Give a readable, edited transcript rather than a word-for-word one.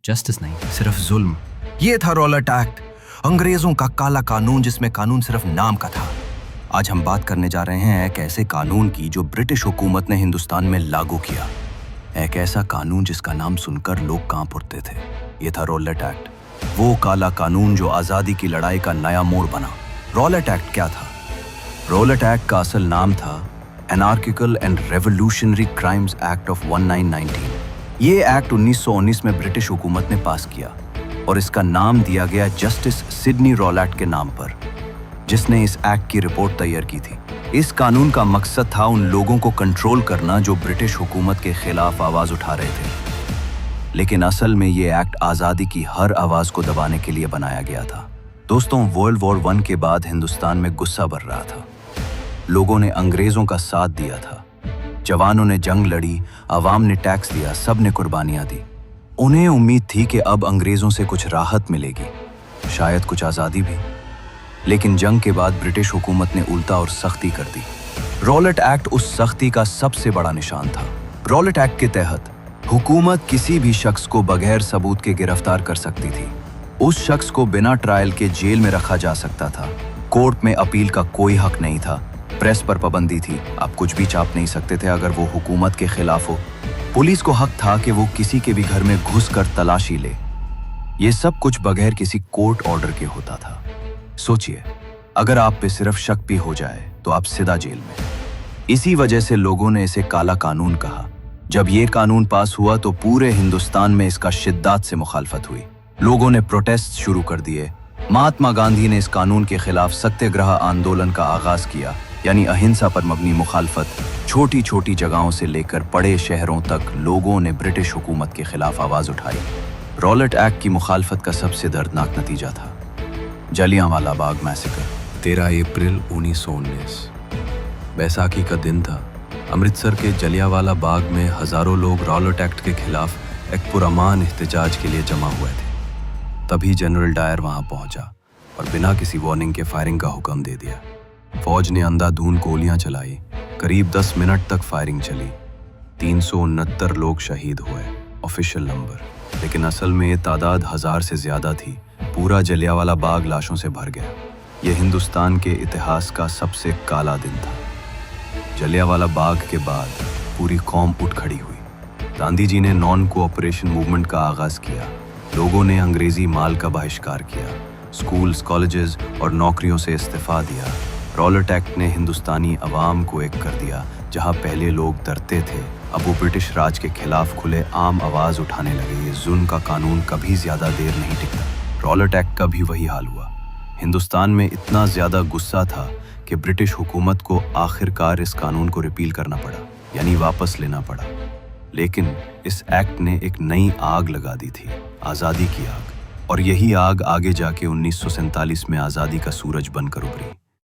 Justice नहीं, सिर्फ जुल्म। ये था रॉलेट एक्ट, अंग्रेजों का काला कानून जिसमें कानून सिर्फ नाम का था। आज हम बात करने जा रहे हैं एक ऐसे कानून की जो ब्रिटिश हुकूमत ने हिंदुस्तान में लागू किया। एक ऐसा कानून जिसका नाम सुनकर लोग कांप उठते थे। ये था रॉलेट एक्ट, वो काला कानून जो आज़ादी की लड़ाई का नया मोड़ बना। रॉलेट एक्ट क्या था? रॉलेट एक्ट का असल नाम था anarchical and revolutionary crimes act of 1919। ये एक्ट 1919 में ब्रिटिश हुकूमत ने पास किया और इसका नाम दिया गया जस्टिस सिडनी रॉलेट के नाम पर, जिसने इस एक्ट की रिपोर्ट तैयार की थी। इस कानून का मकसद था उन लोगों को कंट्रोल करना जो ब्रिटिश हुकूमत के खिलाफ आवाज उठा रहे थे। लेकिन असल में ये एक्ट आज़ादी की हर आवाज को दबाने के लिए बनाया गया था। दोस्तों, वर्ल्ड वॉर 1 के बाद हिंदुस्तान में गुस्सा बढ़ रहा था। लोगों ने अंग्रेजों का साथ दिया था, जवानों ने जंग लड़ी, आवाम ने टैक्स दिया, सब ने कुर्बानियां दी। उन्हें उम्मीद थी कि अब अंग्रेजों से कुछ राहत मिलेगी, शायद कुछ आज़ादी भी। लेकिन जंग के बाद ब्रिटिश हुकूमत ने उल्टा और सख्ती कर दी। रॉलेट एक्ट उस सख्ती का सबसे बड़ा निशान था। रॉलेट एक्ट के तहत हुकूमत किसी भी शख्स को बगैर सबूत के गिरफ्तार कर सकती थी। उस शख्स को बिना ट्रायल के जेल में रखा जा सकता था। कोर्ट में अपील का कोई हक नहीं था। प्रेस पर पाबंदी थी, आप कुछ भी छाप नहीं सकते थे अगर वो हुकूमत के खिलाफ हो। पुलिस को हक था कि वो किसी के भी घर में घुसकर तलाशी ले। ये सब कुछ बगैर किसी कोर्ट ऑर्डर के होता था। सोचिए, अगर आप पे सिर्फ शक भी हो जाए तो आप सीधा जेल में। इसी वजह से लोगों ने इसे काला कानून कहा। जब ये कानून पास हुआ तो पूरे हिंदुस्तान में इसका शिद्दत से मुखालफत हुई। लोगों ने प्रोटेस्ट शुरू कर दिए। महात्मा गांधी ने इस कानून के खिलाफ सत्याग्रह आंदोलन का आगाज किया, यानी अहिंसा पर मबनी मुखालफत। छोटी छोटी जगहों से लेकर बड़े शहरों तक लोगों ने ब्रिटिश हुकूमत के खिलाफ आवाज उठाई। रॉलेट एक्ट की मुखालफत का सबसे दर्दनाक नतीजा था जलियांवाला बाग मैसेकर। 13 अप्रैल 1919 बैसाखी का दिन था। अमृतसर के जलियांवाला बाग में हजारों लोग रॉलेट एक्ट के खिलाफ एक पुरअमान एहतजाज के लिए जमा हुए थे। तभी जनरल डायर वहां पहुंचा और बिना किसी वार्निंग के फायरिंग का हुक्म दे दिया। फौज ने अंधाधुंध गोलियां चलाई। करीब 10 मिनट तक फायरिंग चली। 369 लोग शहीद हुए, ऑफिशियल नंबर, लेकिन असल में ये तादाद 1000 से ज्यादा थी। पूरा जलियांवाला बाग लाशों से भर गया। यह हिंदुस्तान के इतिहास का सबसे काला दिन था। जलियांवाला बाग के बाद पूरी कौम उठ खड़ी हुई। गांधी जी ने नॉन कोऑपरेशन मूवमेंट का आगाज किया। लोगों ने अंग्रेजी माल का बहिष्कार किया, स्कूल्स, कॉलेजेस और नौकरियों से इस्तीफा दिया। रॉलेट एक्ट ने हिंदुस्तानी अवाम को एक कर दिया। जहां पहले लोग डरते थे, अब वो ब्रिटिश राज के खिलाफ खुले आम आवाज उठाने लगे। ये जुल्म का कानून कभी ज्यादा देर नहीं टिकता। रॉलेट एक्ट का भी वही हाल हुआ। हिंदुस्तान में इतना ज्यादा गुस्सा था कि ब्रिटिश हुकूमत को आखिरकार इस कानून को रिपील करना पड़ा, यानी वापस लेना पड़ा। लेकिन इस एक्ट ने एक नई आग लगा दी थी, आज़ादी की आग। और यही आग आगे जाके 1947 में आज़ादी का सूरज बनकर उभरी।